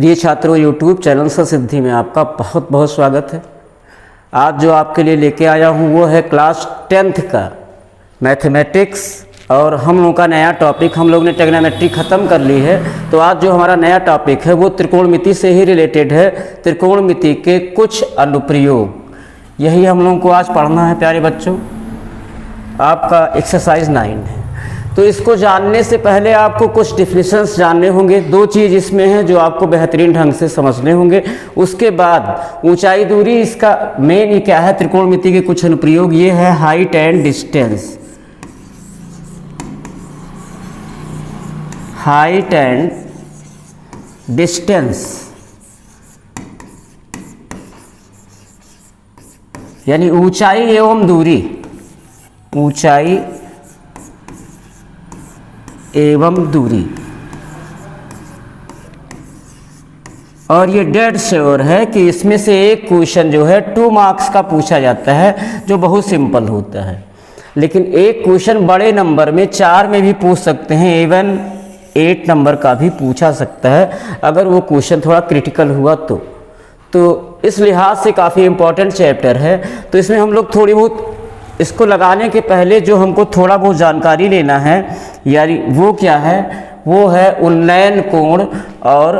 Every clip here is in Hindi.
प्रिय छात्रों, यूट्यूब चैनल सिद्धि में आपका बहुत बहुत स्वागत है। आज जो आपके लिए लेके आया हूँ वो है क्लास 10th का मैथमेटिक्स, और हम लोगों का नया टॉपिक, हम लोग ने ट्रिग्नोमेट्री ख़त्म कर ली है, तो आज जो हमारा नया टॉपिक है वो त्रिकोणमिति से ही रिलेटेड है। त्रिकोणमिति के कुछ अनुप्रयोग, यही हम लोगों को आज पढ़ना है प्यारे बच्चों। आपका एक्सरसाइज 9 है, तो इसको जानने से पहले आपको कुछ डिफिनेशंस जानने होंगे। दो चीज़ इसमें हैं जो आपको बेहतरीन ढंग से समझने होंगे। उसके बाद ऊंचाई दूरी, इसका मेन ये क्या है, त्रिकोणमिति के कुछ अनुप्रयोग ये है height and distance. Height and distance यानी ऊंचाई एवं दूरी, ऊंचाई एवं दूरी। और ये डेड श्योर है कि इसमें से एक क्वेश्चन जो है 2 मार्क्स का पूछा जाता है, जो बहुत सिंपल होता है। लेकिन एक क्वेश्चन बड़े नंबर में 4 में भी पूछ सकते हैं, इवन 8 नंबर का भी पूछा सकता है अगर वो क्वेश्चन थोड़ा क्रिटिकल हुआ तो इस लिहाज से काफ़ी इम्पोर्टेंट चैप्टर है। तो इसमें हम लोग थोड़ी बहुत, इसको लगाने के पहले जो हमको थोड़ा बहुत जानकारी लेना है, यानी वो क्या है, वो है उन्नयन कोण और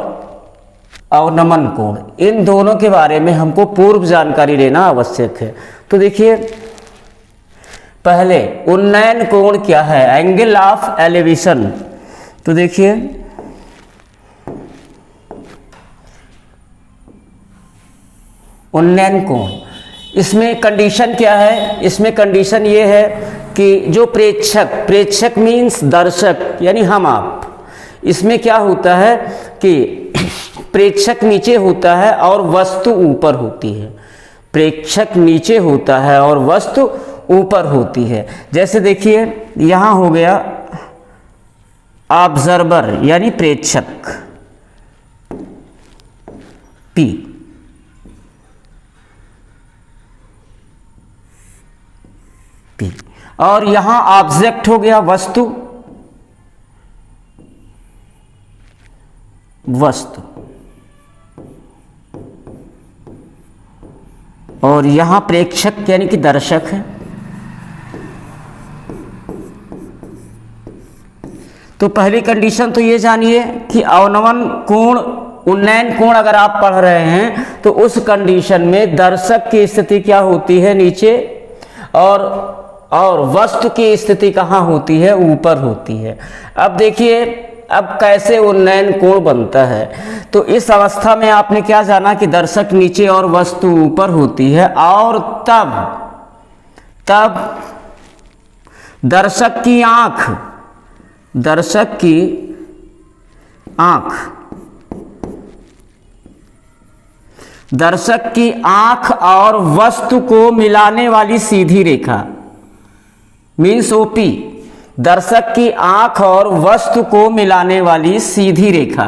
अवनमन कोण। इन दोनों के बारे में हमको पूर्व जानकारी लेना आवश्यक है। तो देखिए, पहले उन्नयन कोण क्या है, एंगल ऑफ एलिवेशन। तो देखिए, उन्नयन कोण, इसमें कंडीशन क्या है, इसमें कंडीशन ये है कि जो प्रेक्षक मीन्स दर्शक यानी हम आप, इसमें क्या होता है कि प्रेक्षक नीचे होता है और वस्तु ऊपर होती है। प्रेक्षक नीचे होता है और वस्तु ऊपर होती है। जैसे देखिए, यहाँ हो गया ऑब्जर्वर यानी प्रेक्षक P, और यहां ऑब्जेक्ट हो गया वस्तु, और यहां प्रेक्षक यानी कि दर्शक है। तो पहली कंडीशन तो ये जानिए कि अवनमन कोण, उन्नयन कोण अगर आप पढ़ रहे हैं तो उस कंडीशन में दर्शक की स्थिति क्या होती है, नीचे, और वस्तु की स्थिति कहाँ होती है, ऊपर होती है। अब देखिए, अब कैसे उन्नयन कोण बनता है। तो इस अवस्था में आपने क्या जाना कि दर्शक नीचे और वस्तु ऊपर होती है, और तब दर्शक की आंख और वस्तु को मिलाने वाली सीधी रेखा मीन्स ओपी, दर्शक की आंख और वस्तु को मिलाने वाली सीधी रेखा,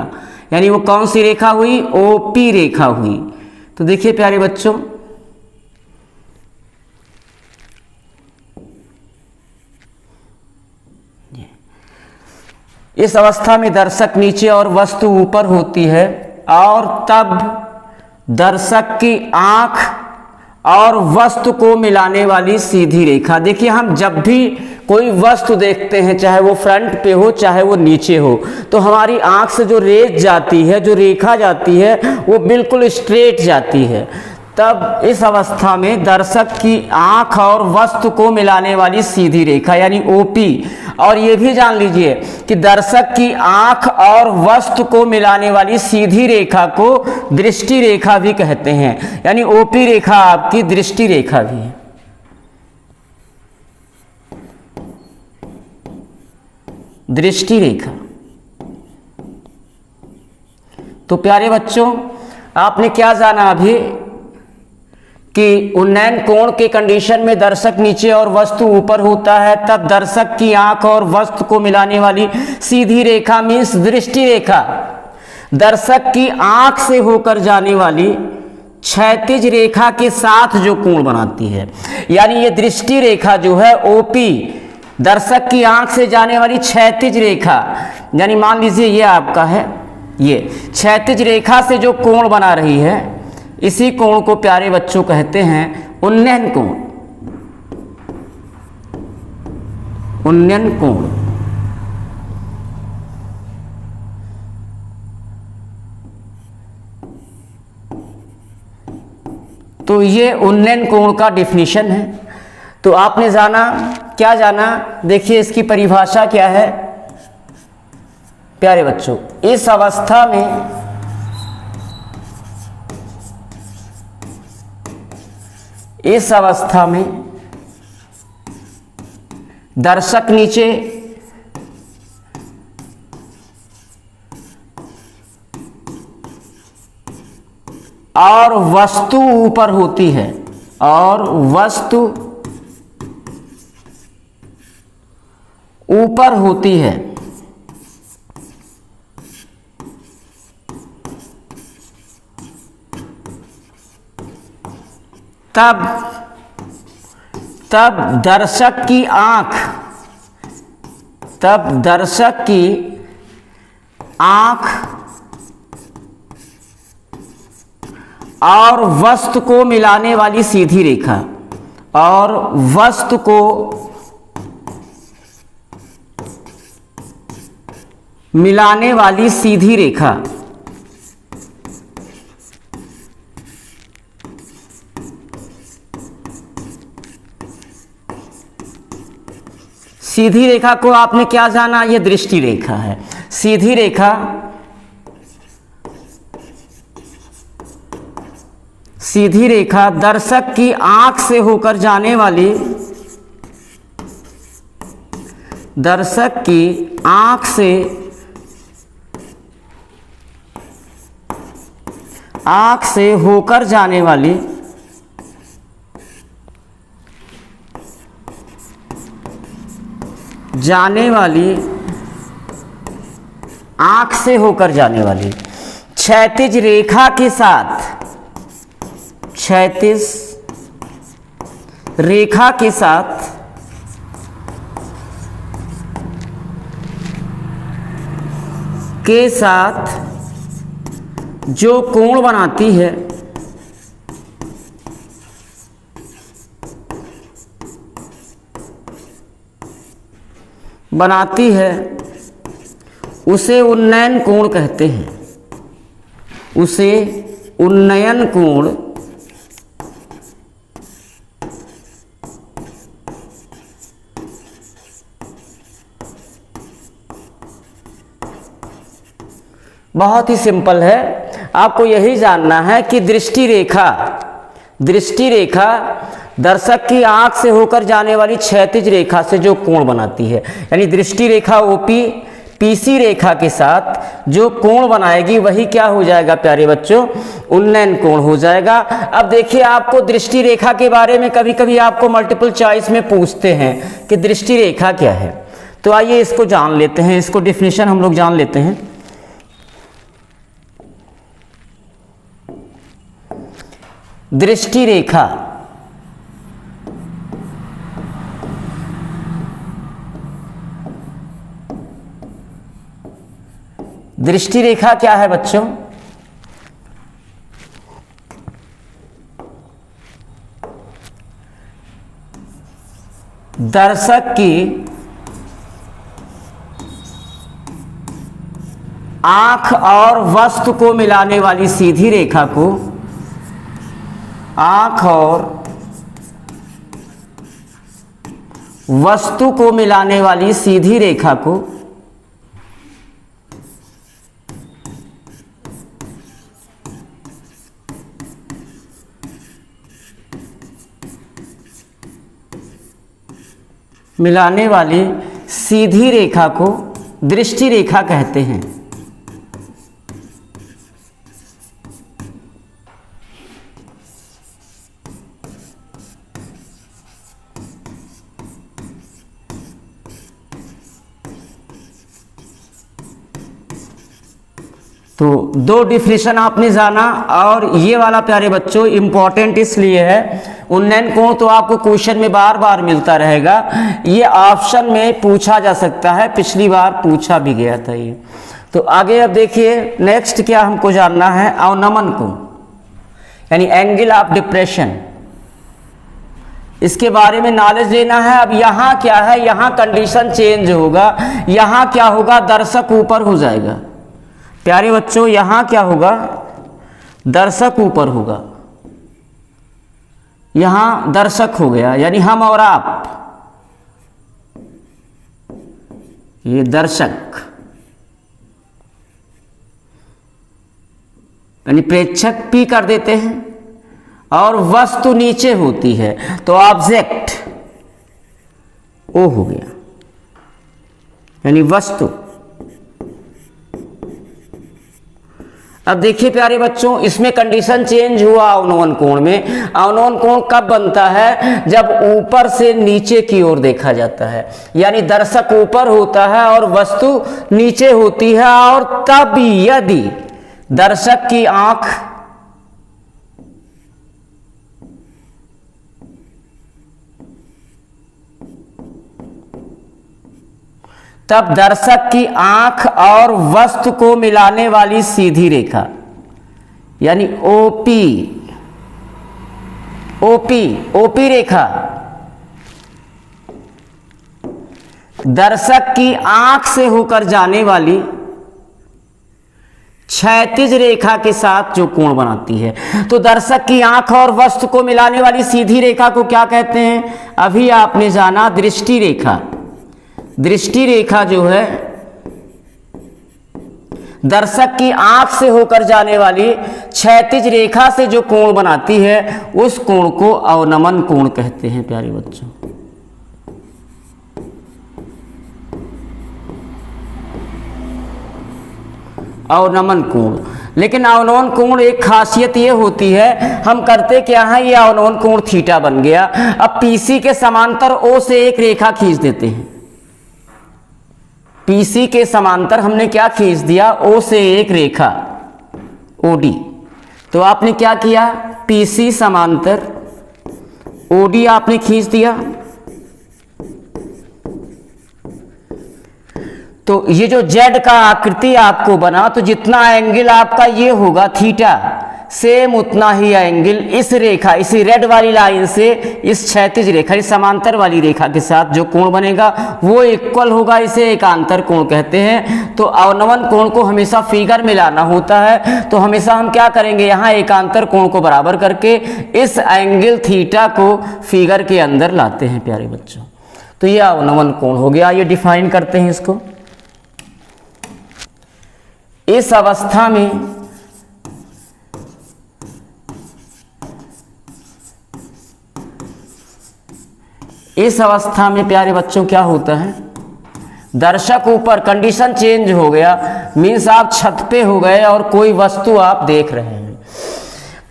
यानी वो कौन सी रेखा हुई, ओपी रेखा हुई। तो देखिए प्यारे बच्चों, इस अवस्था में दर्शक नीचे और वस्तु ऊपर होती है, और तब दर्शक की आंख और वस्तु को मिलाने वाली सीधी रेखा। देखिए, हम जब भी कोई वस्तु देखते हैं, चाहे वो फ्रंट पे हो चाहे वो नीचे हो, तो हमारी आंख से जो रेज जाती है, जो रेखा जाती है, वो बिल्कुल स्ट्रेट जाती है। तब इस अवस्था में दर्शक की आंख और वस्तु को मिलाने वाली सीधी रेखा यानी ओपी। और ये भी जान लीजिए कि दर्शक की आंख और वस्तु को मिलाने वाली सीधी रेखा को दृष्टि रेखा भी कहते हैं, यानी ओपी रेखा आपकी दृष्टि रेखा भी है। दृष्टि रेखा। तो प्यारे बच्चों, आपने क्या जाना अभी कि उन्नयन कोण के कंडीशन में दर्शक नीचे और वस्तु ऊपर होता है, तब दर्शक की आंख और वस्तु को मिलाने वाली सीधी रेखा मीन्स दृष्टि रेखा दर्शक की आंख से होकर जाने वाली क्षैतिज रेखा के साथ जो कोण बनाती है, यानी ये दृष्टि रेखा जो है ओपी, दर्शक की आंख से जाने वाली क्षैतिज रेखा, यानी मान लीजिए ये आपका है ये क्षैतिज रेखा से जो कोण बना रही है, इसी कोण को प्यारे बच्चों कहते हैं उन्नयन कोण। उन्नयन कोण। तो ये उन्नयन कोण का डिफिनीशन है। तो आपने जाना, क्या जाना, देखिए इसकी परिभाषा क्या है प्यारे बच्चों। इस अवस्था में दर्शक नीचे और वस्तु ऊपर होती है, और वस्तु ऊपर होती है। तब दर्शक की आंख और वस्तु को मिलाने वाली सीधी रेखा, और वस्तु को मिलाने वाली सीधी रेखा सीधी रेखा को आपने क्या जाना, ये दृष्टि रेखा है। सीधी रेखा दर्शक की आंख से होकर जाने वाली, दर्शक की आंख से होकर जाने वाली आंख से होकर जाने वाली क्षैतिज रेखा के साथ, क्षैतिज रेखा के साथ जो कोण बनाती है उसे उन्नयन कोण कहते हैं। उसे उन्नयन कोण बहुत ही सिंपल है। आपको यही जानना है कि दृष्टि रेखा दर्शक की आंख से होकर जाने वाली क्षैतिज रेखा से जो कोण बनाती है, यानी दृष्टि रेखा ओपी पीसी रेखा के साथ जो कोण बनाएगी वही क्या हो जाएगा प्यारे बच्चों, उन्नयन कोण हो जाएगा। अब देखिए, आपको दृष्टि रेखा के बारे में कभी कभी आपको मल्टीपल चॉइस में पूछते हैं कि दृष्टि रेखा क्या है। तो आइए इसको जान लेते हैं, इसको डिफिनीशन हम लोग जान लेते हैं। दृष्टि रेखा क्या है बच्चों? दर्शक की आंख और वस्तु को मिलाने वाली सीधी रेखा को, आंख और वस्तु को मिलाने वाली सीधी रेखा को मिलाने वाली सीधी रेखा को दृष्टि रेखा कहते हैं। तो दो डिफिनेशन आपने जाना, और ये वाला प्यारे बच्चों इंपॉर्टेंट इसलिए है, उन्नयन कोण तो आपको क्वेश्चन में बार बार मिलता रहेगा, ये ऑप्शन में पूछा जा सकता है, पिछली बार पूछा भी गया था ये। तो आगे अब देखिए नेक्स्ट क्या हमको जानना है, अवनमन कोण यानी एंगल ऑफ डिप्रेशन, इसके बारे में नॉलेज लेना है। अब यहाँ क्या है, यहाँ कंडीशन चेंज होगा, यहाँ क्या होगा, दर्शक ऊपर हो जाएगा। प्यारे बच्चों यहाँ क्या होगा, दर्शक ऊपर होगा, यहाँ दर्शक हो गया यानी हम और आप, ये दर्शक यानी प्रेक्षक पी कर देते हैं, और वस्तु नीचे होती है तो ऑब्जेक्ट ओ हो गया यानी वस्तु। अब देखिए प्यारे बच्चों, इसमें कंडीशन चेंज हुआ अवनमन कोण में। अवनमन कोण कब बनता है, जब ऊपर से नीचे की ओर देखा जाता है, यानी दर्शक ऊपर होता है और वस्तु नीचे होती है, और तब यदि दर्शक की आंख तब दर्शक की आंख और वस्तु को मिलाने वाली सीधी रेखा यानी ओपी, ओपी रेखा दर्शक की आंख से होकर जाने वाली क्षैतिज रेखा के साथ जो कोण बनाती है। तो दर्शक की आंख और वस्तु को मिलाने वाली सीधी रेखा को क्या कहते हैं, अभी आपने जाना दृष्टि रेखा। दृष्टि रेखा जो है दर्शक की आंख से होकर जाने वाली क्षैतिज रेखा से जो कोण बनाती है, उस कोण को अवनमन कोण कहते हैं प्यारे बच्चों। अवनमन कोण, लेकिन अवनमन कोण एक खासियत ये होती है, हम करते क्या है, ये अवनमन कोण थीटा बन गया। अब पीसी के समांतर ओ से एक रेखा खींच देते हैं। पीसी के समांतर हमने क्या खींच दिया, ओ से एक रेखा ओडी। तो आपने क्या किया, पीसी समांतर ओडी आपने खींच दिया। तो ये जो जेड का आकृति आपको बना, तो जितना एंगल आपका ये होगा थीटा, सेम उतना ही एंगल इस रेखा, इसी रेड वाली लाइन से इस क्षैतिज रेखा, इस समांतर वाली रेखा के साथ जो कोण बनेगा वो इक्वल होगा। इसे एकांतर कोण कहते हैं। तो अवनमन कोण को हमेशा फिगर में लाना होता है, तो हमेशा हम क्या करेंगे, यहाँ एकांतर कोण को बराबर करके इस एंगल थीटा को फिगर के अंदर लाते हैं प्यारे बच्चों। तो ये अवनमन कोण हो गया। ये डिफाइन करते हैं इसको। इस अवस्था में प्यारे बच्चों क्या होता है, दर्शक ऊपर, कंडीशन चेंज हो गया, मीन्स आप छत पे हो गए और कोई वस्तु आप देख रहे हैं।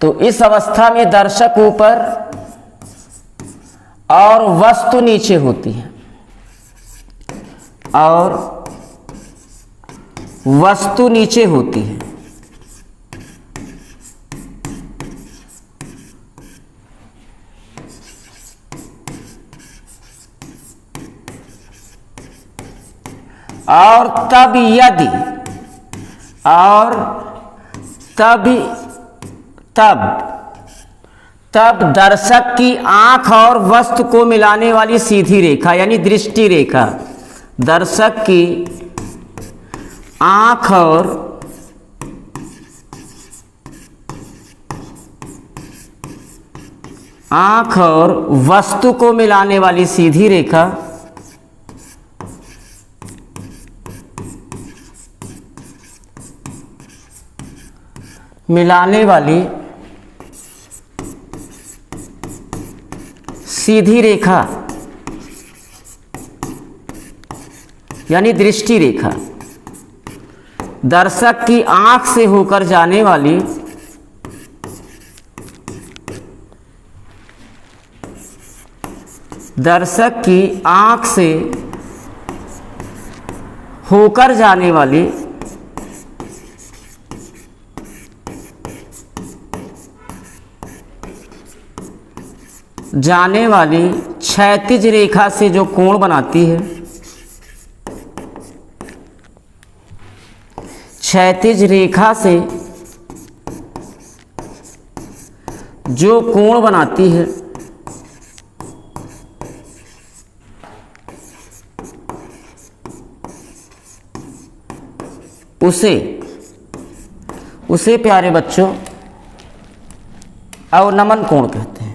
तो इस अवस्था में दर्शक ऊपर और वस्तु नीचे होती है, और वस्तु नीचे होती है। और तब यदि, और तब दर्शक की आंख और वस्तु को मिलाने वाली सीधी रेखा यानी दृष्टि रेखा, दर्शक की आंख और वस्तु को मिलाने वाली सीधी रेखा मिलाने वाली सीधी रेखा यानी दृष्टि रेखा, दर्शक की आंख से होकर जाने वाली दर्शक की आंख से होकर जाने वाली क्षैतिज रेखा से जो कोण बनाती है, क्षैतिज रेखा से जो कोण बनाती है उसे प्यारे बच्चों अवनमन कोण कहते हैं।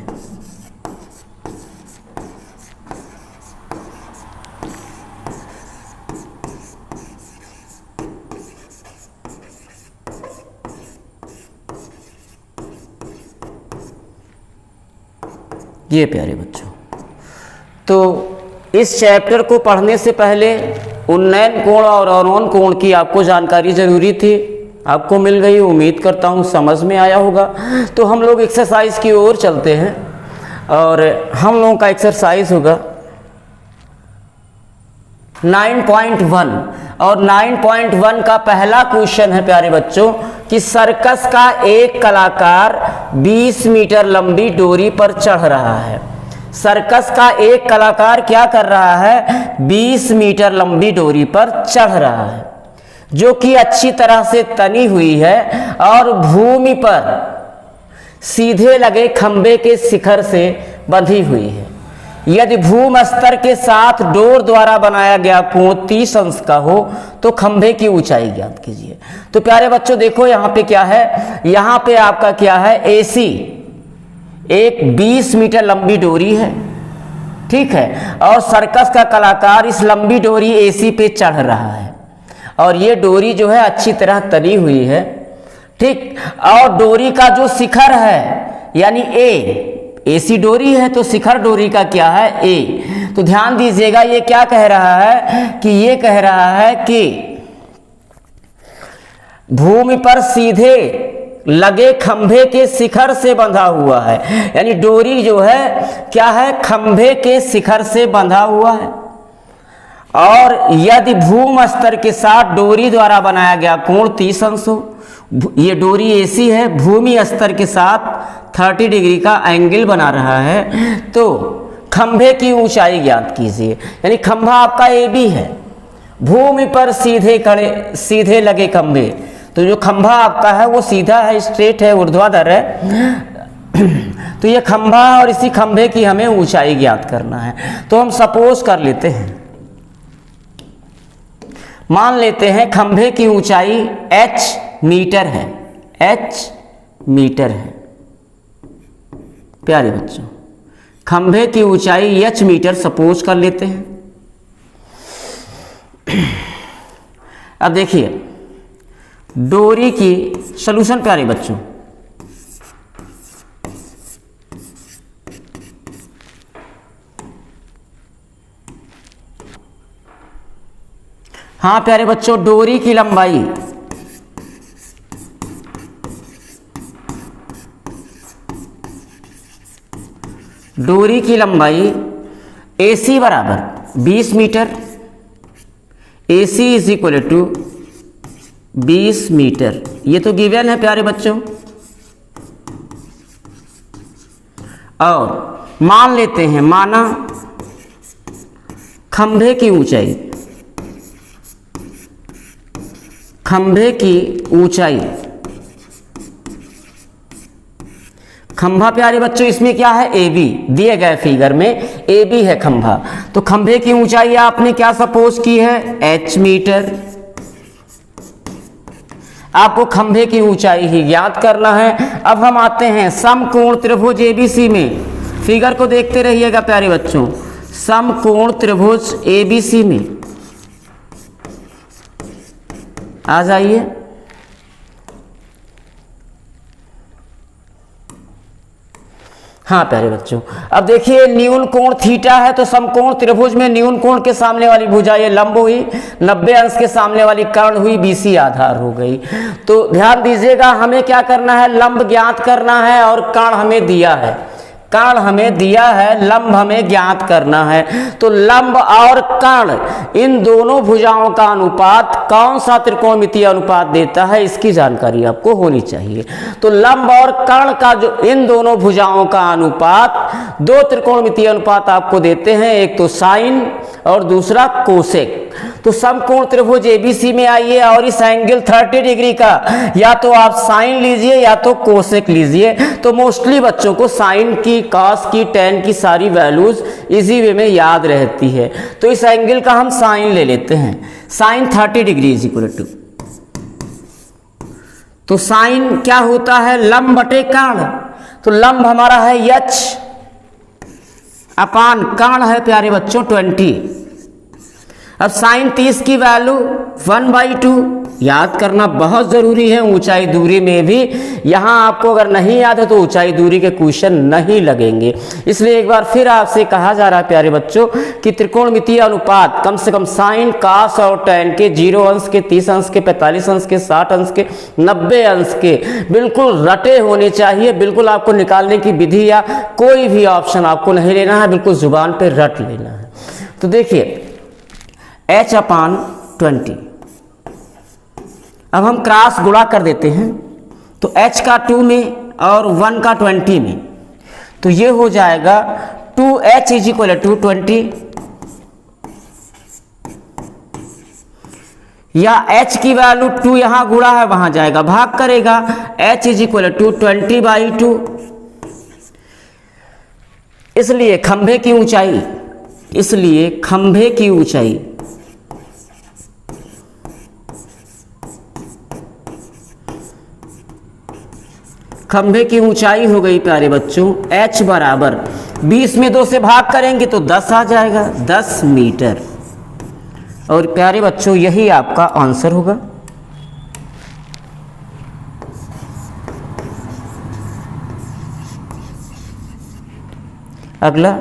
ये प्यारे बच्चों, तो इस चैप्टर को पढ़ने से पहले उन्नयन कोण और अवनमन कोण की आपको जानकारी जरूरी थी, आपको मिल गई। उम्मीद करता हूँ समझ में आया होगा। तो हम लोग एक्सरसाइज की ओर चलते हैं और हम लोगों का एक्सरसाइज होगा 9.1 और 9.1 का पहला क्वेश्चन है प्यारे बच्चों कि सर्कस का एक कलाकार 20 मीटर लंबी डोरी पर चढ़ रहा है। सर्कस का एक कलाकार क्या कर रहा है? 20 मीटर लंबी डोरी पर चढ़ रहा है जो कि अच्छी तरह से तनी हुई है और भूमि पर सीधे लगे खंभे के शिखर से बंधी हुई है। यदि भूमि स्तर के साथ डोर द्वारा बनाया गया कोण 30 अंश का हो तो खंभे की ऊंचाई ज्ञात कीजिए। तो प्यारे बच्चों देखो यहाँ पे क्या है, यहाँ पे आपका क्या है, एसी एक 20 मीटर लंबी डोरी है, ठीक है, और सर्कस का कलाकार इस लंबी डोरी एसी पे चढ़ रहा है और ये डोरी जो है अच्छी तरह तनी हुई है, ठीक, और डोरी का जो शिखर है यानी एसी डोरी है तो शिखर डोरी का क्या है, ए। तो ध्यान दीजिएगा ये क्या कह रहा है कि ये कह रहा है कि भूमि पर सीधे लगे खंभे के शिखर से बंधा हुआ है, यानी डोरी जो है क्या है, खंभे के शिखर से बंधा हुआ है। और यदि भूमि स्तर के साथ डोरी द्वारा बनाया गया कोण 30 अंश हो, ये डोरी एसी है, भूमि स्तर के साथ 30 डिग्री का एंगल बना रहा है, तो खंभे की ऊंचाई ज्ञात कीजिए। यानी खंभा आपका ए बी है, भूमि पर सीधे लगे खंभे, तो जो खंभा आपका है वो सीधा है, स्ट्रेट है, ऊर्ध्वाधर है। तो ये खंभा और इसी खंभे की हमें ऊंचाई ज्ञात करना है। तो हम सपोज कर लेते हैं, मान लेते हैं खंभे की ऊंचाई h मीटर है, h मीटर है प्यारे बच्चों, खंभे की ऊंचाई h मीटर सपोज कर लेते हैं। अब देखिए डोरी की सॉल्यूशन प्यारे बच्चों, हाँ प्यारे बच्चों, डोरी की लंबाई AC बराबर 20 metre, AC is equal to 20 metre, ये तो गिवन है प्यारे बच्चों। और मान लेते हैं, माना खंभे की ऊंचाई, खंभा प्यारे बच्चों इसमें क्या है, ए बी, दिए गए फिगर में ए बी है खंभा, तो खंभे की ऊंचाई आपने क्या सपोज की है, h मीटर। आपको खंभे की ऊंचाई ही ज्ञात करना है। अब हम आते हैं समकोण त्रिभुज एबीसी में, फिगर को देखते रहिएगा प्यारे बच्चों, समकोण त्रिभुज एबीसी में आ जाइए। हाँ प्यारे बच्चों, अब देखिए न्यून कोण थीटा है, तो समकोण त्रिभुज में न्यून कोण के सामने वाली भुजा ये लंब हुई, 90 अंश के सामने वाली कर्ण हुई, BC आधार हो गई। तो ध्यान दीजिएगा हमें क्या करना है, लंब ज्ञात करना है और कर्ण हमें दिया है, लंब हमें ज्ञात करना है। तो लंब और कर्ण इन दोनों भुजाओं का अनुपात कौन सा त्रिकोणमितीय अनुपात देता है, इसकी जानकारी आपको होनी चाहिए। तो लंब और कर्ण का जो इन दोनों भुजाओं का अनुपात, दो त्रिकोणमितीय अनुपात आपको देते हैं, एक तो साइन और दूसरा कोसेक। तो समकोण त्रिभुज एबीसी में आइए और इस एंगल 30 डिग्री का या तो आप साइन लीजिए या तो कोसेक लीजिए। तो मोस्टली बच्चों को साइन की, कॉस की, टेन की सारी वैल्यूज इजी वे में याद रहती है। तो इस एंगल का हम साइन ले लेते हैं। Sine 30 degree is equal to, तो साइन क्या होता है, लंब बटे कर्ण। तो लंब हमारा है h अपान कर्ण है प्यारे बच्चों 20। अब साइन 30 की वैल्यू 1/2 याद करना बहुत जरूरी है ऊंचाई दूरी में भी। यहां आपको अगर नहीं याद है तो ऊंचाई दूरी के क्वेश्चन नहीं लगेंगे। इसलिए एक बार फिर आपसे कहा जा रहा है प्यारे बच्चों कि त्रिकोणमितीय अनुपात कम से कम साइन, कॉस और टेन के 0 अंश के, 30 अंश के, 45 अंश के, 60 अंश के, 90 अंश के बिल्कुल रटे होने चाहिए। बिल्कुल आपको निकालने की विधि या कोई भी ऑप्शन आपको नहीं लेना है, बिल्कुल जुबान पे रट लेना है। तो देखिए h अपान 20, अब हम क्रॉस गुणा कर देते हैं। तो h का 2 में और 1 का 20 में, तो ये हो जाएगा 2h इज इक्वल टू 20, या h की वैल्यू 2 यहां गुणा है वहां जाएगा भाग करेगा, h इज इक्वल टू 20/2। इसलिए खंभे की ऊंचाई, इसलिए खंभे की ऊंचाई खंभे की ऊंचाई हो गई प्यारे बच्चों h बराबर 20 में 2 से भाग करेंगे तो 10 आ जाएगा, 10 मीटर। और प्यारे बच्चों यही आपका आंसर होगा। अगला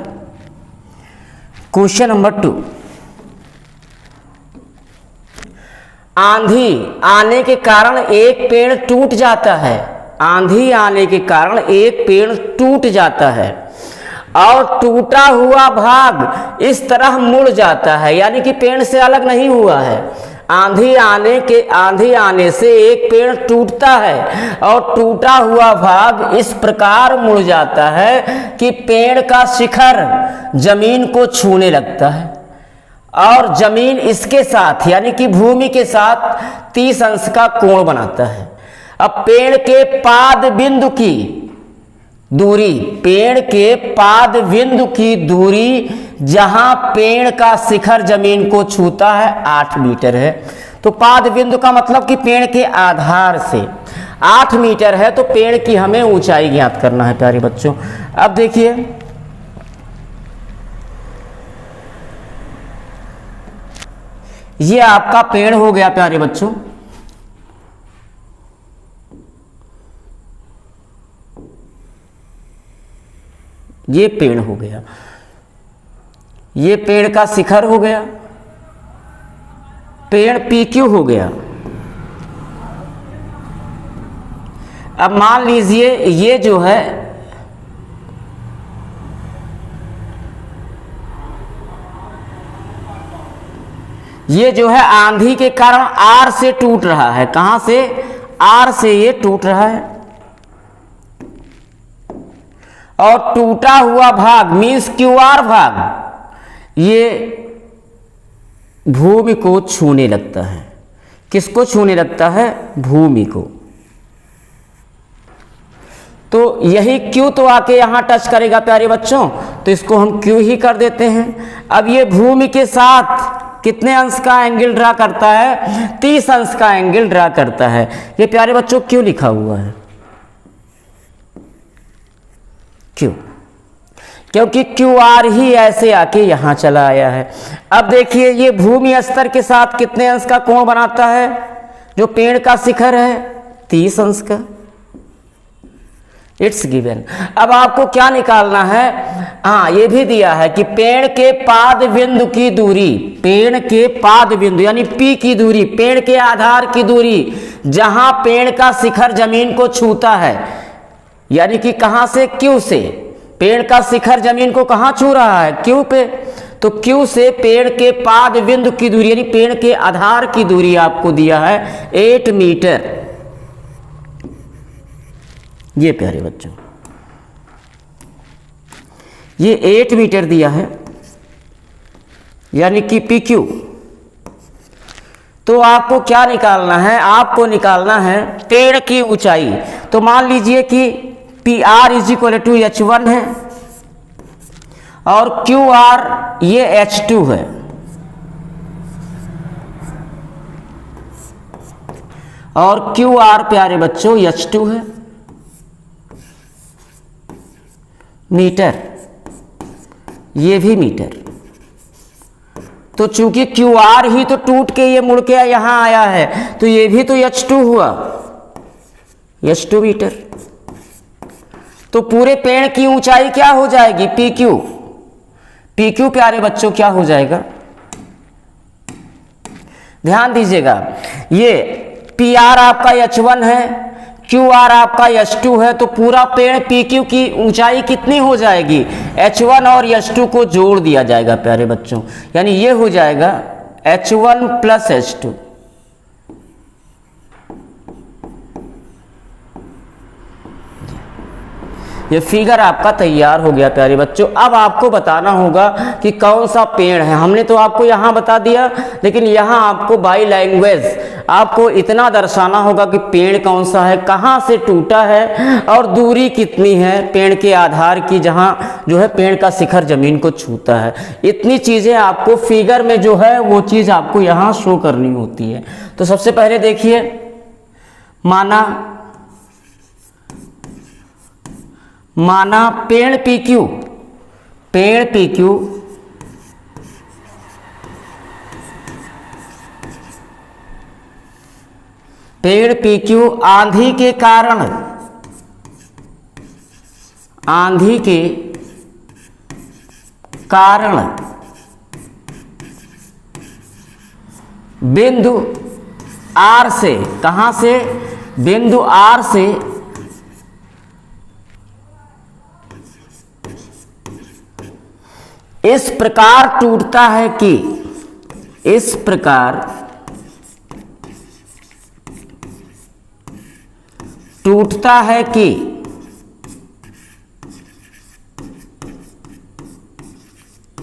क्वेश्चन नंबर 2, आंधी आने के कारण एक पेड़ टूट जाता है। आंधी आने के कारण एक पेड़ टूट जाता है और टूटा हुआ भाग इस तरह मुड़ जाता है, यानी कि पेड़ से अलग नहीं हुआ है। आंधी आने से एक पेड़ टूटता है और टूटा हुआ भाग इस प्रकार मुड़ जाता है कि पेड़ का शिखर जमीन को छूने लगता है और जमीन इसके साथ यानी कि भूमि के साथ 30 अंश का कोण बनाता है। अब पेड़ के पाद बिंदु की दूरी, पेड़ के पाद बिंदु की दूरी जहां पेड़ का शिखर जमीन को छूता है 8 मीटर है। तो पाद बिंदु का मतलब कि पेड़ के आधार से 8 मीटर है। तो पेड़ की हमें ऊंचाई ज्ञात करना है प्यारे बच्चों। अब देखिए ये आपका पेड़ हो गया प्यारे बच्चों। ये पेड़ हो गया, ये पेड़ का शिखर हो गया, पेड़ PQ हो गया। अब मान लीजिए ये जो है आंधी के कारण R से टूट रहा है। कहां से? R से ये टूट रहा है और टूटा हुआ भाग मीन्स QR भाग ये भूमि को छूने लगता है। किसको छूने लगता है? भूमि को। तो यही Q तो आके यहां टच करेगा प्यारे बच्चों, तो इसको हम Q ही कर देते हैं। अब ये भूमि के साथ कितने अंश का एंगल ड्रा करता है? 30 अंश का एंगल ड्रा करता है। ये प्यारे बच्चों क्यों लिखा हुआ है? क्यों? क्योंकि QR ही ऐसे आके यहां चला आया है। अब देखिए ये भूमि स्तर के साथ कितने अंश का कोण बनाता है? जो पेड़ का शिखर है 30 अंश का। It's given. अब आपको क्या निकालना है? हाँ, ये भी दिया है कि पेड़ के पाद बिंदु की दूरी, पेड़ के पाद बिंदु यानी P की दूरी, पेड़ के आधार की दूरी जहां पेड़ का शिखर जमीन को छूता है, यानी कि कहां से? Q से। पेड़ का शिखर जमीन को कहां छू रहा है? Q पे। तो Q से पेड़ के पाद बिंदु की दूरी यानी पेड़ के आधार की दूरी आपको दिया है 8 मीटर। ये प्यारे बच्चों ये 8 मीटर दिया है, यानी कि PQ तो आपको क्या निकालना है, आपको निकालना है पेड़ की ऊंचाई। तो मान लीजिए कि P R is equal to H1 है और क्यू आर ये H2 है। और क्यू आर प्यारे बच्चों H2 है मीटर, ये भी मीटर। तो चूंकि क्यू आर ही तो टूट के ये मुड़ के यहां आया है, तो ये भी तो H2 हुआ, H2 मीटर। तो पूरे पेड़ की ऊंचाई क्या हो जाएगी, PQ। PQ प्यारे बच्चों क्या हो जाएगा, ध्यान दीजिएगा, ये PR आपका H1 है, QR आपका H2 है, तो पूरा पेड़ PQ की ऊंचाई कितनी हो जाएगी, H1 और H2 को जोड़ दिया जाएगा प्यारे बच्चों, यानी ये हो जाएगा H1 प्लस H2। ये फिगर आपका तैयार हो गया प्यारे बच्चों। अब आपको बताना होगा कि कौन सा पेड़ है। हमने तो आपको यहाँ बता दिया, लेकिन यहाँ आपको बाई लैंग्वेज आपको इतना दर्शाना होगा कि पेड़ कौन सा है, कहाँ से टूटा है और दूरी कितनी है पेड़ के आधार की, जहाँ जो है पेड़ का शिखर जमीन को छूता है। इतनी चीज़ें आपको फिगर में जो है वो चीज़ आपको यहाँ शो करनी होती है। तो सबसे पहले देखिए, माना पेड़ PQ, पेड़ PQ पेड़ PQ आंधी के कारण, आंधी के कारण बिंदु R से, कहां से, बिंदु R से इस प्रकार टूटता है कि, इस प्रकार टूटता है कि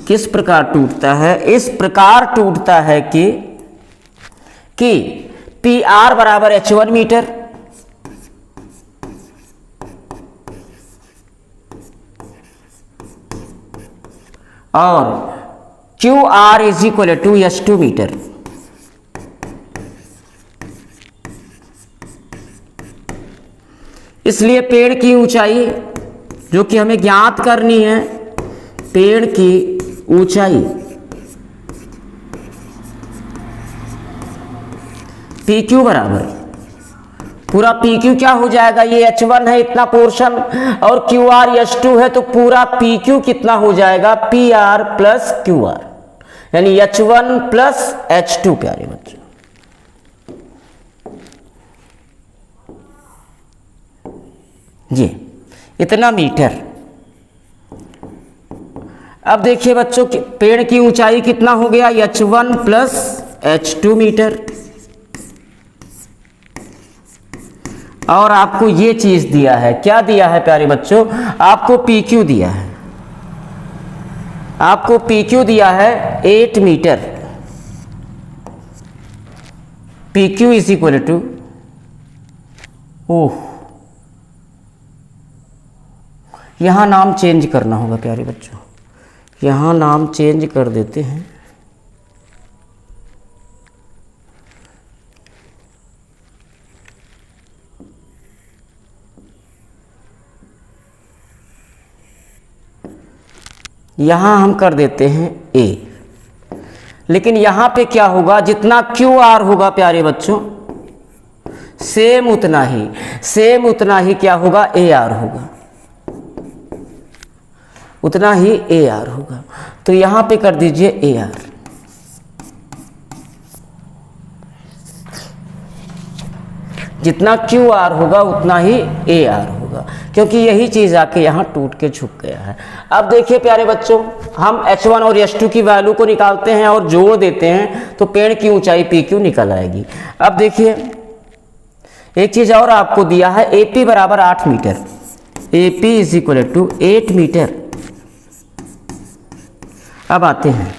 किस प्रकार टूटता है, इस प्रकार टूटता है कि PR बराबर H1 मीटर और QR is equal to H2 metre. इसलिए पेड़ की ऊंचाई जो कि हमें ज्ञात करनी है, पेड़ की ऊंचाई PQ बराबर, पूरा PQ क्या हो जाएगा, ये H1 है इतना पोर्शन और QR H2 है, तो पूरा PQ कितना हो जाएगा, PR प्लस QR, यानी H1 प्लस H2 प्यारे बच्चों। ये इतना मीटर। अब देखिए बच्चों, पेड़ की ऊंचाई कितना हो गया, H1 प्लस H2 मीटर। और आपको ये चीज दिया है, क्या दिया है प्यारे बच्चों, आपको PQ दिया है, आपको PQ दिया है 8 metre. PQ is equal to, oh यहां नाम चेंज करना होगा प्यारे बच्चों, यहां नाम चेंज कर देते हैं। यहां हम कर देते हैं A, लेकिन यहां पे क्या होगा, जितना QR होगा प्यारे बच्चों सेम उतना ही क्या होगा, AR होगा, उतना ही AR होगा। तो यहां पे कर दीजिए AR। जितना QR होगा उतना ही AR होगा, क्योंकि यही चीज आके यहाँ टूट के छुप गया है। अब देखिए प्यारे बच्चों, हम H1 और H2 की वैल्यू को निकालते हैं और जोड़ देते हैं, तो पेड़ की ऊंचाई PQ निकल आएगी। अब देखिए एक चीज और आपको दिया है, AP बराबर 8 metre, AP is equal to 8 metre. अब आते हैं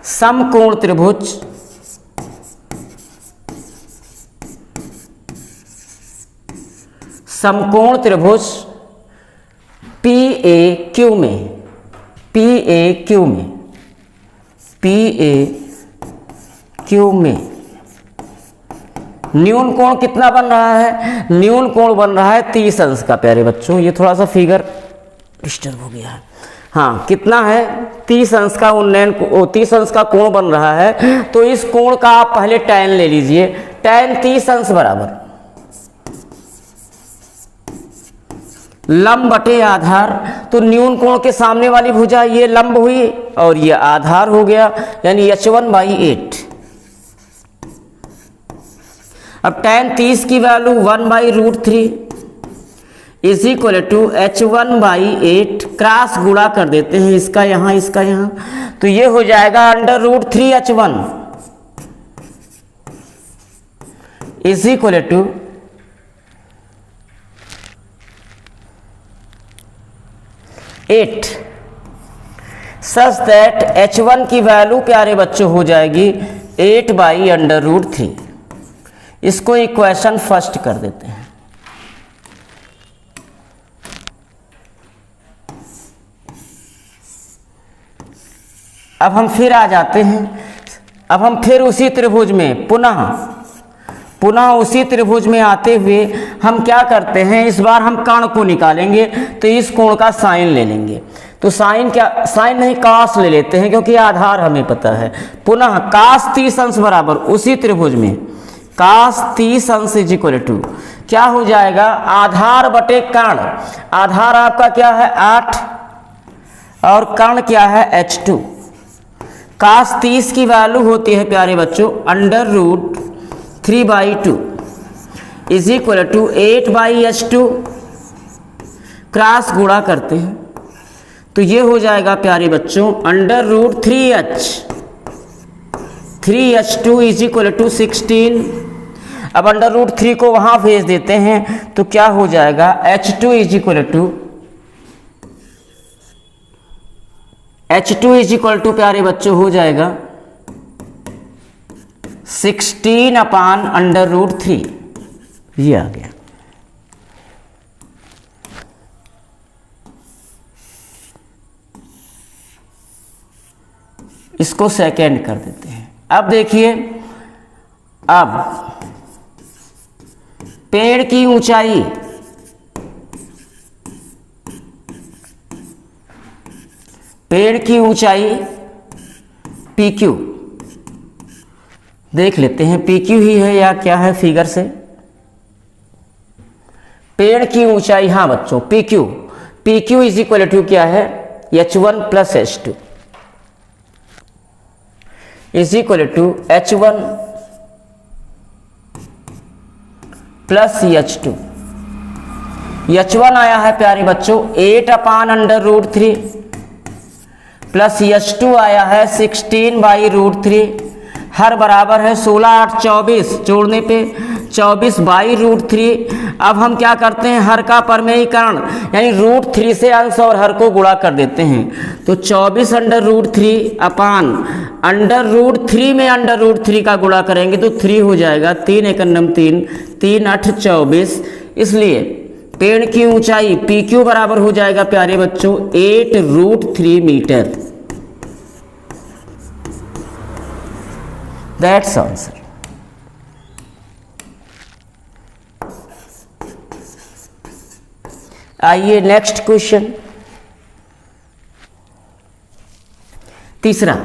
समकोण त्रिभुज समकोण त्रिभुज PAQ में PAQ में न्यून कोण कितना बन रहा है? न्यून कोण बन रहा है 30 अंश का। प्यारे बच्चों ये थोड़ा सा फिगर डिस्टर्ब हो गया है। हाँ, कितना है? 30 अंश का उन्नयन 30 अंश का कोण बन रहा है। तो इस कोण का आप पहले tan ले लीजिए। tan 30 अंश बराबर लंब बटे आधार। तो न्यून कोण के सामने वाली भुजा ये लंब हुई और ये आधार हो गया, यानी h1/8। अब tan 30 की value 1/√3 is equal to h1/8। Cross गुणा कर देते हैं, इसका यहाँ इसका यहाँ, तो ये हो जाएगा √3h1 is equal to 8 such that h1 की वैल्यू प्यारे बच्चों हो जाएगी 8/√3। इसको इक्वेशन फर्स्ट कर देते हैं। अब हम फिर आ जाते हैं। अब हम फिर उसी त्रिभुज में पुनः उसी त्रिभुज में आते हुए हम क्या करते हैं, इस बार हम कर्ण को निकालेंगे। तो इस कोण का साइन ले लेंगे। तो साइन साइन नहीं cos ले लेते हैं, क्योंकि आधार हमें पता है। पुनः cos 30 अंश बराबर उसी त्रिभुज में cos 30 अंश इज इक्वल टू क्या हो जाएगा? आधार बटे कर्ण। आधार आपका क्या है? 8 और कर्ण क्या है? h2। cos 30 की वैल्यू होती है प्यारे बच्चों √3/2 is equal to 8/h2। Cross गुणा करते हैं तो ये हो जाएगा प्यारे बच्चों √3h2 इज इक्वल टू 16। अब √3 को वहां भेज देते हैं तो क्या हो जाएगा? h2 इज इक्वल टू प्यारे बच्चों हो जाएगा 16/√3। ये आ गया। इसको सेकेंड कर देते हैं। अब देखिए, अब पेड़ की ऊंचाई PQ देख लेते हैं। PQ ही है या क्या है फिगर से? पेड़ की ऊंचाई, हाँ बच्चों PQ इज इक्वल टू क्या है? h1 plus h2 is equal to h1 plus h2। h1 आया है प्यारे बच्चों 8/√3 प्लस h2 आया है 16/√3। हर बराबर है 16 8 24, जोड़ने पे 24/√3। अब हम क्या करते हैं? हर का परमेयीकरण, यानी √3 से अंश और हर को गुणा कर देते हैं। तो 24/√3 अपान √3 में √3 का गुणा करेंगे तो 3 हो जाएगा। 3 × 3 3 8 24। इसलिए पेड़ की ऊंचाई PQ बराबर हो जाएगा प्यारे बच्चों 8√3 मीटर। That's answer. आइए नेक्स्ट क्वेश्चन। तीसरा,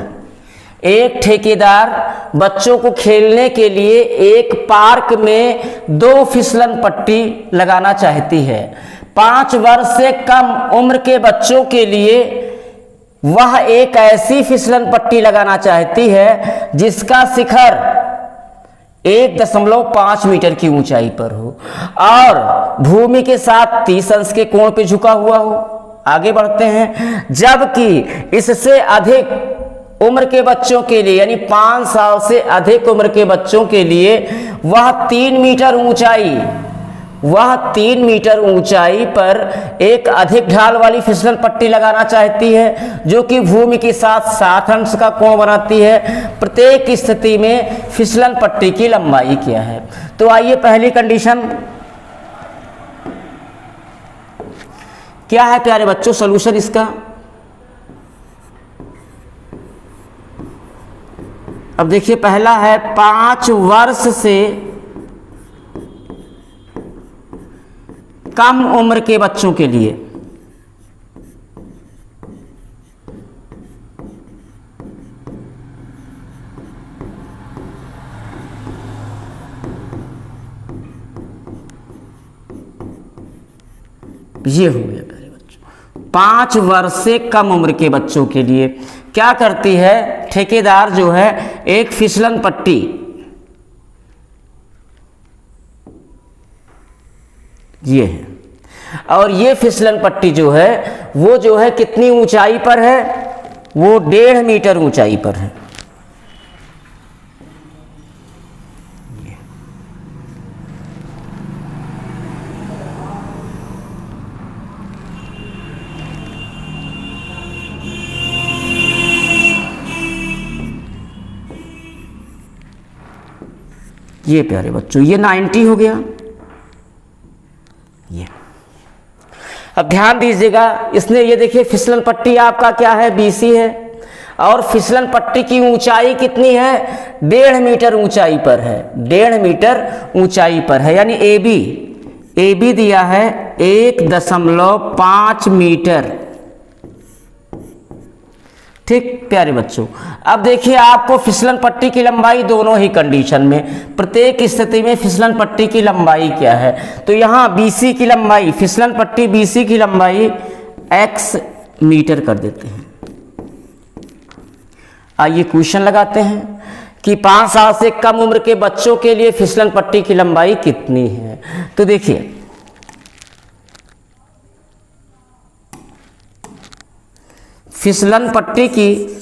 एक ठेकेदार बच्चों को खेलने के लिए एक पार्क में 2 फिसलन पट्टी लगाना चाहती है। 5 वर्ष से कम उम्र के बच्चों के लिए वह एक ऐसी फिसलन पट्टी लगाना चाहती है जिसका शिखर 1.5 मीटर की ऊंचाई पर हो और भूमि के साथ 30 अंश के कोण पे झुका हुआ हो। आगे बढ़ते हैं। जबकि इससे अधिक उम्र के बच्चों के लिए, यानी 5 साल से अधिक उम्र के बच्चों के लिए वह 3 मीटर ऊंचाई वह 3 मीटर ऊंचाई पर एक अधिक ढाल वाली फिसलन पट्टी लगाना चाहती है जो कि भूमि के साथ 60 अंश का कोण बनाती है। प्रत्येक स्थिति में फिसलन पट्टी की लंबाई क्या है। तो आइए पहली कंडीशन क्या है प्यारे बच्चों, सॉल्यूशन इसका। अब देखिए पहला है 5 वर्ष से कम उम्र के बच्चों के लिए। ये हो गया प्यारे बच्चों 5 वर्ष से कम उम्र के बच्चों के लिए क्या करती है ठेकेदार जो है, एक फिसलन पट्टी ये है, और ये फिसलन पट्टी जो है वो जो है कितनी ऊंचाई पर है, वो 1.5 मीटर ऊंचाई पर है। ये प्यारे बच्चों ये 90 हो गया। ये अब ध्यान दीजिएगा, इसने ये देखिए फिसलन पट्टी आपका क्या है, BC है, और फिसलन पट्टी की ऊंचाई कितनी है, 1.5 मीटर ऊंचाई पर है, 1.5 मीटर ऊंचाई पर है। यानी AB दिया है 1.5 मीटर। ठीक प्यारे बच्चों, अब देखिए आपको फिसलन पट्टी की लंबाई दोनों ही कंडीशन में, प्रत्येक स्थिति में फिसलन पट्टी की लंबाई क्या है। तो यहाँ BC की लंबाई, फिसलन पट्टी BC की लंबाई x मीटर कर देते हैं। आइए क्वेश्चन लगाते हैं कि 5 साल से कम उम्र के बच्चों के लिए फिसलन पट्टी की लंबाई कितनी है। तो देखिए फिसलन पट्टी की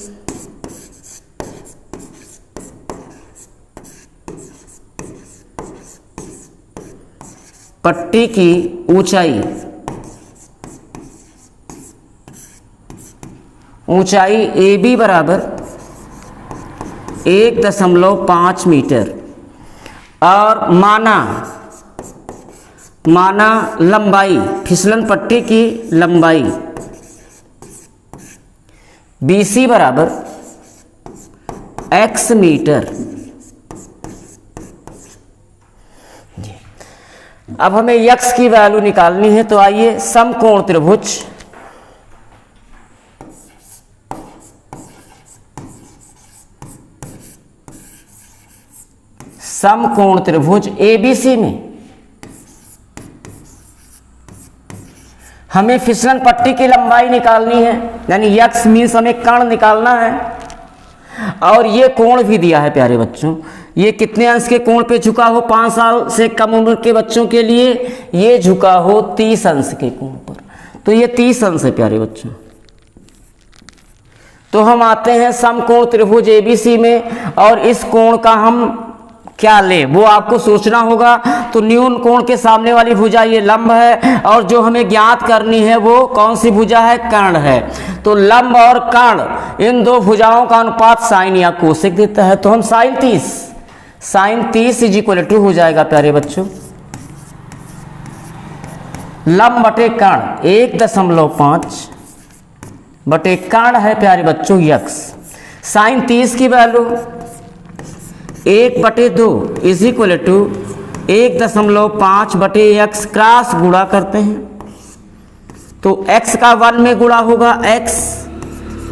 ऊंचाई AB बराबर 1.5 मीटर, और माना लंबाई, फिसलन पट्टी की लंबाई BC बराबर x मीटर। अब हमें x की वैल्यू निकालनी है, तो आइए समकोण त्रिभुज ABC में हमें फिसलन पट्टी की लंबाई निकालनी है, यानी x मीन्स हमें कोण निकालना है, और ये कोण भी दिया है प्यारे बच्चों, ये कितने अंश के कोण पे झुका हो 5 साल से कम उम्र के बच्चों के लिए, ये झुका हो 30 अंश के कोण पर। तो ये 30 अंश है प्यारे बच्चों। तो हम आते हैं समकोण त्रिभुज ABC में, और इस कोण का हम क्या ले वो आपको सोचना होगा। तो न्यून कोण के सामने वाली भुजा ये लंब है, और जो हमें ज्ञात करनी है वो कौन सी भुजा है, कर्ण है। तो लंब और कर्ण इन दो भुजाओं का अनुपात साइन या कोसेक देता है। तो हम साइन 30 इज इक्वल टू हो जाएगा प्यारे बच्चों लंब बटे कर्ण 1.5 बटे कर्ण है प्यारे बच्चों x। साइन 30 की वैल्यू 1/2 इज इक्वल टू 1.5 बटे x, क्रॉस गुणा करते हैं तो x का 1 में गुणा होगा, x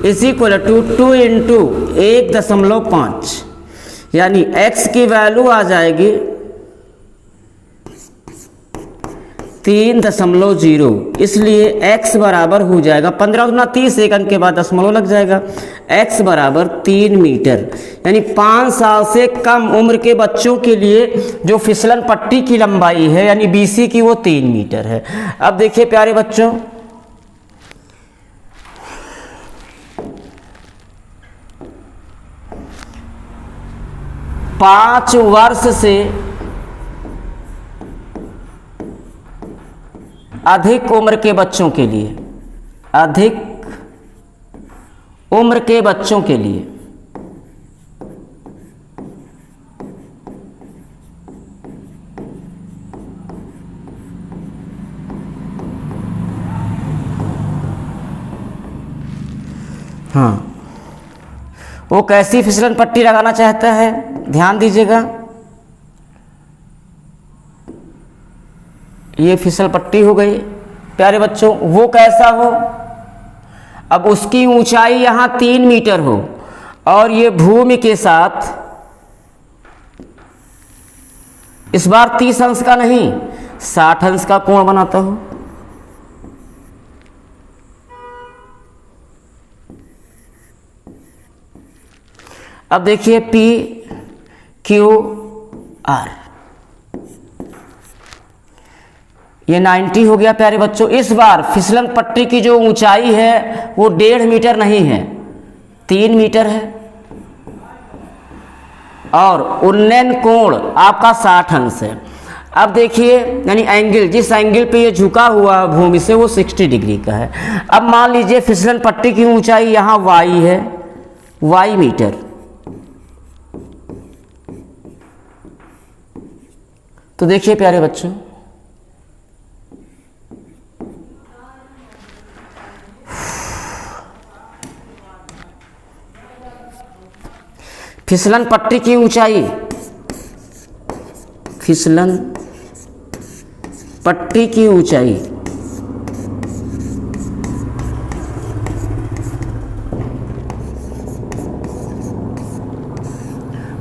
is equal to 2 into 1.5, यानी x की वैल्यू आ जाएगी 3.0। इसलिए x बराबर हो जाएगा 15 गुना 30, एक अंक के बाद दशमलव लग जाएगा, x बराबर 3 मीटर। यानी 5 साल से कम उम्र के बच्चों के लिए जो फिसलन पट्टी की लंबाई है यानी BC की वो 3 मीटर है। अब देखिए प्यारे बच्चों, अधिक उम्र के बच्चों के लिए, अधिक उम्र के बच्चों के लिए। हाँ, वो कैसी फिसलन पट्टी लगाना चाहता है, ध्यान दीजिएगा। ये फिसल पट्टी हो गई प्यारे बच्चों। वो कैसा हो, अब उसकी ऊंचाई यहां 3 मीटर हो और ये भूमि के साथ इस बार 30 अंश का नहीं 60 अंश का कोण बनाता हो। अब देखिए P Q R, ये 90 हो गया प्यारे बच्चों। इस बार फिसलन पट्टी की जो ऊंचाई है वो 1.5 मीटर नहीं है, 3 मीटर है और उन्नयन कोण आपका 60 अंश है। अब देखिए यानी एंगल, जिस एंगल पे ये झुका हुआ भूमि से वो 60 डिग्री का है। अब मान लीजिए फिसलन पट्टी की ऊंचाई यहाँ y है, y मीटर। तो देखिए प्यारे बच्चों, फिसलन पट्टी की ऊंचाई, फिसलन पट्टी की ऊंचाई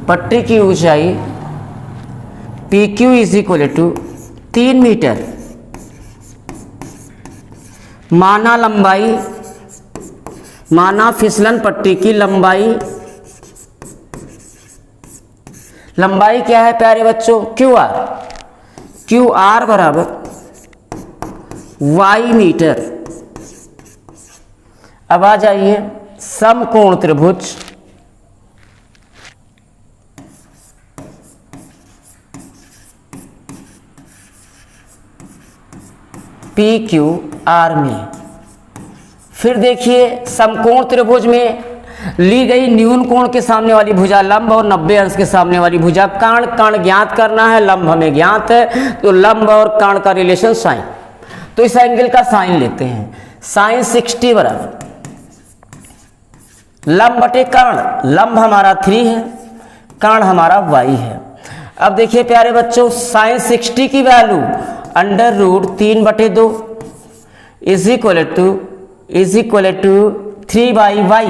पट्टी की ऊंचाई PQ is equal to 3 metre माना लंबाई, माना फिसलन पट्टी की लंबाई, लंबाई क्या है प्यारे बच्चों, QR, QR बराबर y मीटर। अब आ जाइए समकोण त्रिभुज, PQR में। फिर देखिए समकोण त्रिभुज में ली गई न्यून कोण के सामने वाली भुजा लंब और 90 अंश के सामने वाली भुजा कर्ण, कर्ण ज्ञात करना है, लंब हमें ज्ञात है, तो लंब और कर्ण का रिलेशन साइन। तो इस एंगल का साइन लेते हैं, साइन 60 बराबर लंब बटे कर्ण, लंब हमारा 3 है, कर्ण हमारा y है। अब देखिए प्यारे बच्चों साइन 60 की value √3/2 is equal to 3/y,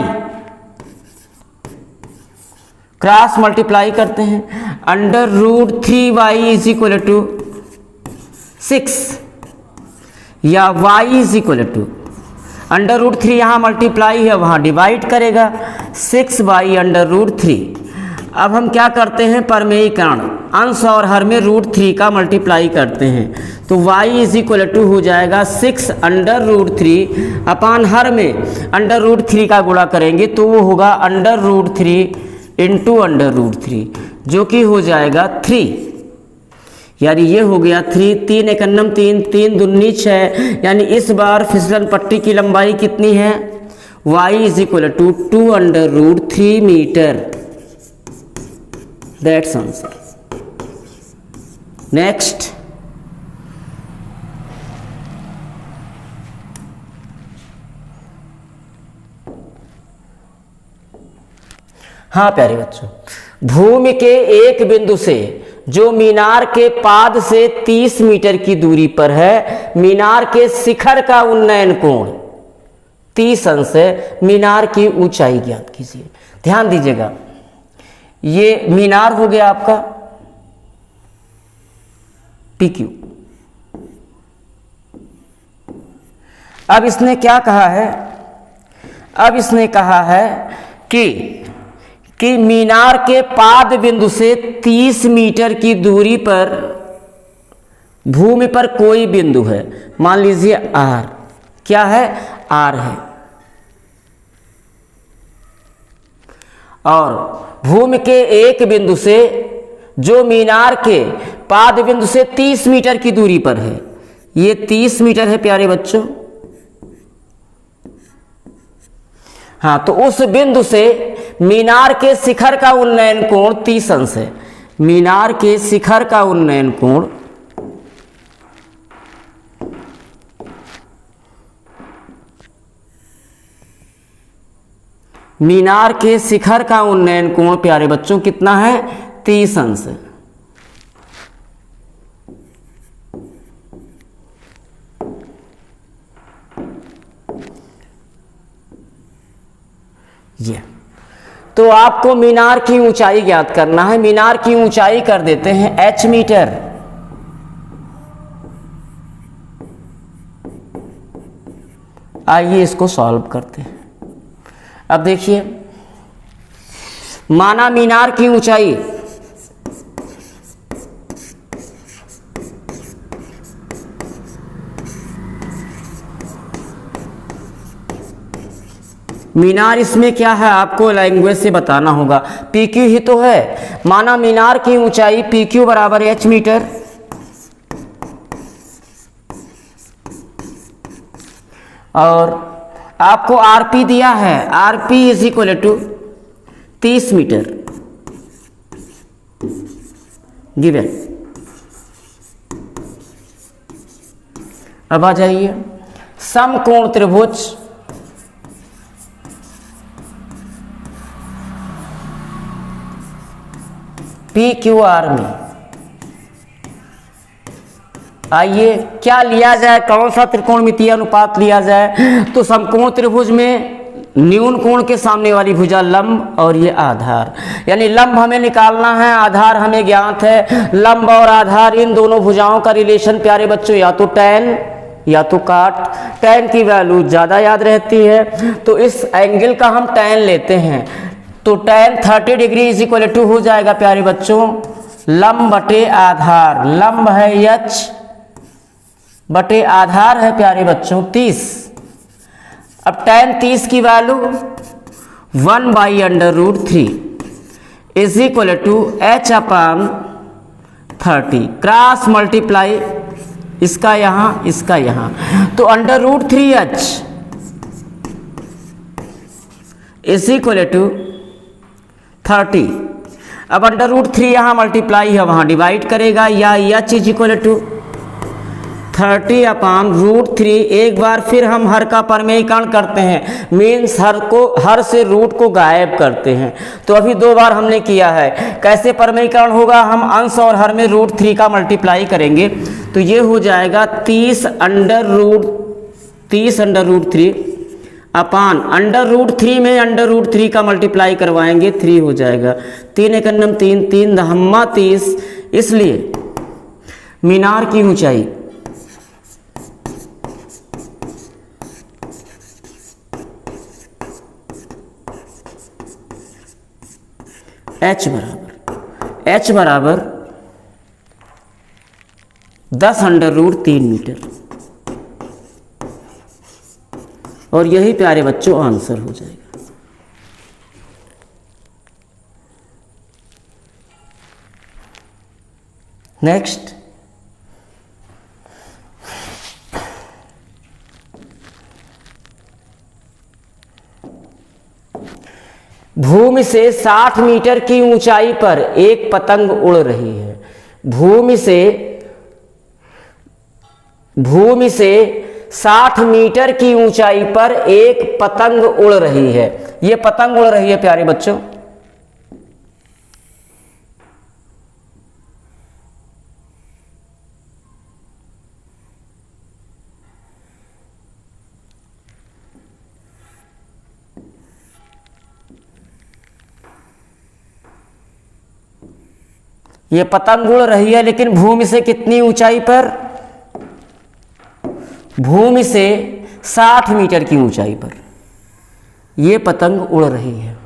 cross multiply करते हैं, √3y इज इक्वल टू 6 या y इज इक्वल टू √3 यहाँ मल्टीप्लाई है वहाँ डिवाइड करेगा 6/√3। अब हम क्या करते हैं, परमेयीकरण, अंश और हर में √3 का मल्टीप्लाई करते हैं, तो y इज इक्वल टू हो जाएगा 6/√3 अपान हर में √3 का गुणा करेंगे तो वो होगा √3 इंटू √3 जो कि हो जाएगा 3, यानी ये हो गया 3, 3 एकन्नम 3, 3 दूनी 6, यानी इस बार फिसलन पट्टी की लंबाई कितनी है, y is equal to 2√3 metre. That's answer. Next, हाँ प्यारे बच्चों, भूमि के एक बिंदु से जो मीनार के पाद से 30 मीटर की दूरी पर है, मीनार के शिखर का उन्नयन कोण 30 अंश है, मीनार की ऊंचाई ज्ञात कीजिए। ध्यान दीजिएगा, ये मीनार हो गया आपका PQ। अब इसने क्या कहा है, अब इसने कहा है कि मीनार के पाद बिंदु से 30 मीटर की दूरी पर भूमि पर कोई बिंदु है, मान लीजिए R, क्या है, R है, और भूमि के एक बिंदु से जो मीनार के पाद बिंदु से 30 मीटर की दूरी पर है, ये 30 मीटर है प्यारे बच्चों। हाँ, तो उस बिंदु से मीनार के शिखर का उन्नयन कोण 30 अंश है। मीनार के शिखर का उन्नयन कोण मीनार के शिखर का उन्नयन कोण प्यारे बच्चों कितना है? 30 अंश है। ये तो आपको मीनार की ऊंचाई ज्ञात करना है। मीनार की ऊंचाई कर देते हैं h मीटर। आइए इसको सॉल्व करते हैं। अब देखिए, माना मीनार की ऊंचाई मीनार, इसमें क्या है आपको लैंग्वेज से बताना होगा। पी क्यू ही तो है। माना मीनार की ऊंचाई पी क्यू बराबर h मीटर, और आपको आरपी दिया है। RP is equal to 30 metre given. अब आ जाइए, समकोण त्रिभुज पी क्यू आर में आइए क्या लिया जाए, कौन सा त्रिकोणमितीय अनुपात लिया जाए? तो समकोण त्रिभुज में न्यून कोण के सामने वाली भुजा लंब और ये आधार, यानी लंब हमें निकालना है, आधार हमें ज्ञात है। लंब और आधार इन दोनों भुजाओं का रिलेशन प्यारे बच्चों या तो tan या तो काट। tan की वैल्यू ज़्यादा याद रहती है, तो इस एंगल का हम tan लेते हैं। तो tan 30 degree is equal to हो जाएगा प्यारे बच्चों लंब बटे आधार। लंब है h बटे आधार है प्यारे बच्चों 30। अब tan 30 की value 1/√3 is equal to h/30। Cross multiply इसका यहाँ इसका यहाँ, तो √3h इज इक्वल टू 30। अब √3 यहाँ मल्टीप्लाई है, वहाँ डिवाइड करेगा, या h इज इक्वल टू 30/√3। एक बार फिर हम हर का परमेयीकरण करते हैं, मीन्स हर से रूट को गायब करते हैं। तो अभी 2 बार हमने किया है। कैसे परमेयीकरण होगा? हम अंश और हर में √3 का मल्टीप्लाई करेंगे, तो ये हो जाएगा 30√3 अपान √3 में √3 का मल्टीप्लाई करवाएंगे, 3 हो जाएगा। 3 × 9 3, 3 दहम्मा 30। इसलिए मीनार की ऊंचाई h बराबर 10√3 मीटर, और यही प्यारे बच्चों आंसर हो जाएगा। नेक्स्ट, भूमि से 60 मीटर की ऊंचाई पर एक पतंग उड़ रही है। भूमि से 60 मीटर की ऊंचाई पर एक पतंग उड़ रही है। ये पतंग उड़ रही है प्यारे बच्चों। ये पतंग उड़ रही है, लेकिन भूमि से कितनी ऊंचाई पर? भूमि से 60 मीटर की ऊंचाई पर ये पतंग उड़ रही है।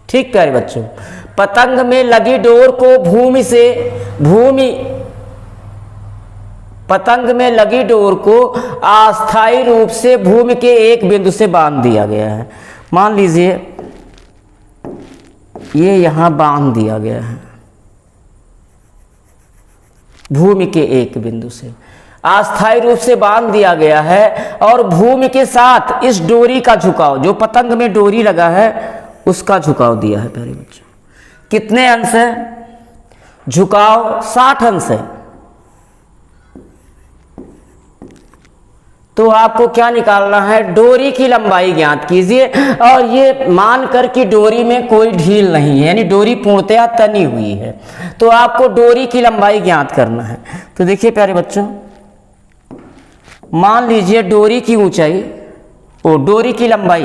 ठीक प्यारे बच्चों, पतंग में लगी डोर को पतंग में लगी डोर को अस्थायी रूप से भूमि के एक बिंदु से बांध दिया गया है। मान लीजिए ये यहां बांध दिया गया है भूमि के एक बिंदु से। अस्थायी रूप से बांध दिया गया है और भूमि के साथ इस डोरी का झुकाव, जो पतंग में डोरी लगा है उसका झुकाव दिया है प्यारे बच्चों। कितने अंश है? झुकाव 60 अंश है। तो आपको क्या निकालना है? डोरी की लंबाई ज्ञात कीजिए और ये मानकर कि डोरी में कोई ढील नहीं है, यानी डोरी पूर्णतया तनी हुई है, तो आपको डोरी की लंबाई ज्ञात करना है। तो देखिए प्यारे बच्चों, मान लीजिए डोरी की ऊंचाई डोरी की लंबाई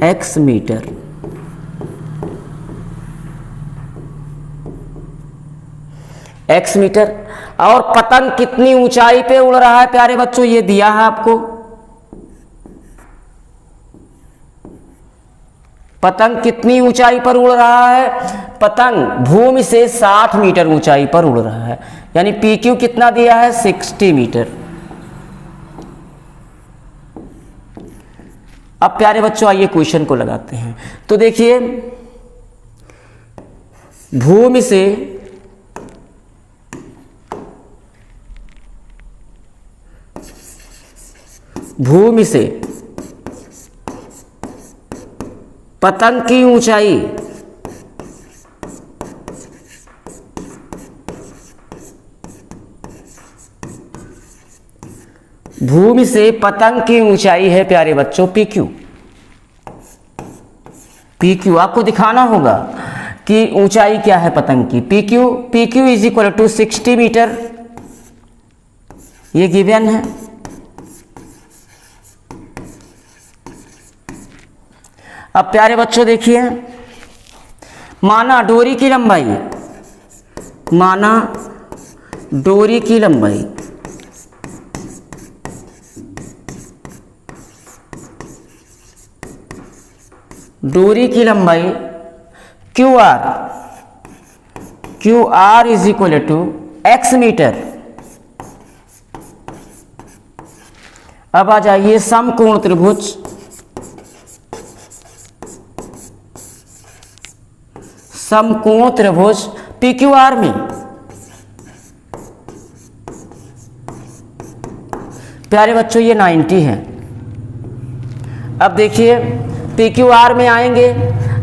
x मीटर, x मीटर, और पतंग कितनी ऊंचाई पे उड़ रहा है प्यारे बच्चों? ये दिया है आपको। पतंग कितनी ऊंचाई पर उड़ रहा है? पतंग भूमि से 60 मीटर ऊंचाई पर उड़ रहा है, यानी PQ कितना दिया है? 60 मीटर। अब प्यारे बच्चों आइए क्वेश्चन को लगाते हैं। तो देखिए, भूमि से पतंग की ऊंचाई भूमि से पतंग की ऊंचाई है प्यारे बच्चों PQ। PQ आपको दिखाना होगा कि ऊंचाई क्या है पतंग की। PQ is equal to 60 metre, ये गिवन है। अब प्यारे बच्चों देखिए, माना डोरी की लंबाई QR is equal to x metre. अब आ जाइए समकोण त्रिभुज, PQR में प्यारे बच्चों ये 90 है। अब देखिए PQR में आएंगे,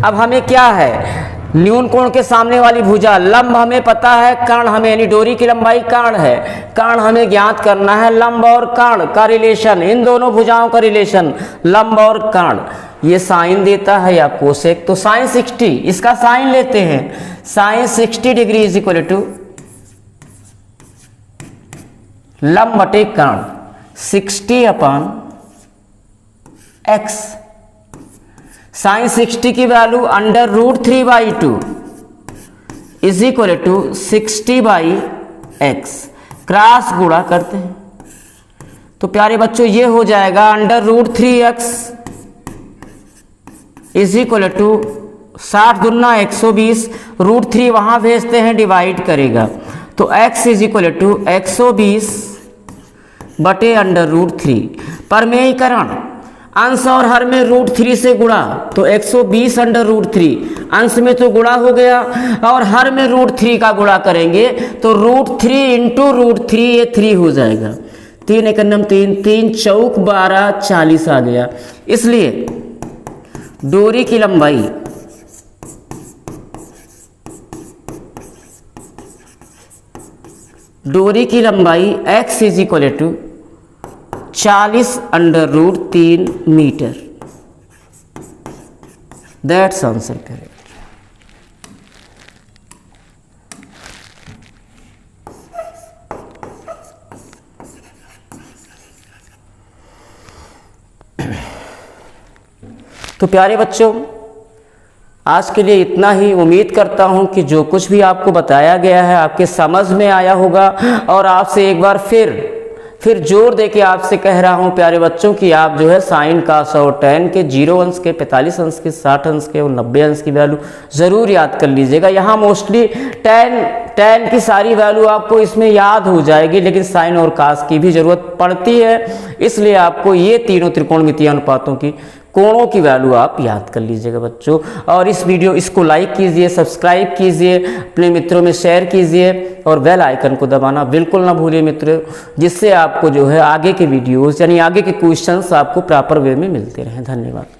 अब हमें क्या है? न्यून कोण के सामने वाली भुजा, लंब हमें पता है, कर्ण हमें, यानी डोरी की लंबाई कर्ण है, कर्ण हमें ज्ञात करना है। लंब और कर्ण का रिलेशन, इन दोनों भुजाओं का रिलेशन लंब और कर्ण, ये साइन देता है या कोसेक। तो साइन 60, इसका साइन लेते हैं। Sine 60 degree is equal to लंब बटे कर्ण 60/x। साइन 60 की value √3/2 is equal to 60/x। Cross गुणा करते हैं तो प्यारे बच्चों ये हो जाएगा √3x इज इक्वल टू 60 दूना 120, √3 वहां भेजते हैं, डिवाइड करेगा तो x इज इक्वल टू 120 बटे √3। परमेयीकरण, अंश और हर में √3 से गुणा तो 120 √3, अंश में तो गुणा हो गया और हर में √3 का गुणा करेंगे तो √3 इंटू √3, ये 3 हो जाएगा। 3 × 3, 3 चौक 12, 40 आ गया। इसलिए डोरी की लंबाई x is equal to 40 √3 metre. That's answer correct. तो प्यारे बच्चों आज के लिए इतना ही। उम्मीद करता हूं कि जो कुछ भी आपको बताया गया है आपके समझ में आया होगा और आपसे एक बार फिर जोर दे के आपसे कह रहा हूं प्यारे बच्चों कि आप जो है साइन cos और tan के 0 अंश के, 45 अंश के, 60 अंश के और 90 अंश की वैल्यू ज़रूर याद कर लीजिएगा। यहाँ मोस्टली tan की सारी वैल्यू आपको इसमें याद हो जाएगी, लेकिन साइन और cos की भी ज़रूरत पड़ती है, इसलिए आपको ये तीनों त्रिकोणमितीय अनुपातों की कोणों की वैल्यू आप याद कर लीजिएगा बच्चों। और इस वीडियो इसको लाइक कीजिए, सब्सक्राइब कीजिए, अपने मित्रों में शेयर कीजिए और बेल आइकन को दबाना बिल्कुल ना भूलिए मित्रों, जिससे आपको जो है आगे के वीडियोस यानी आगे के क्वेश्चंस आपको प्रॉपर वे में मिलते रहें। धन्यवाद।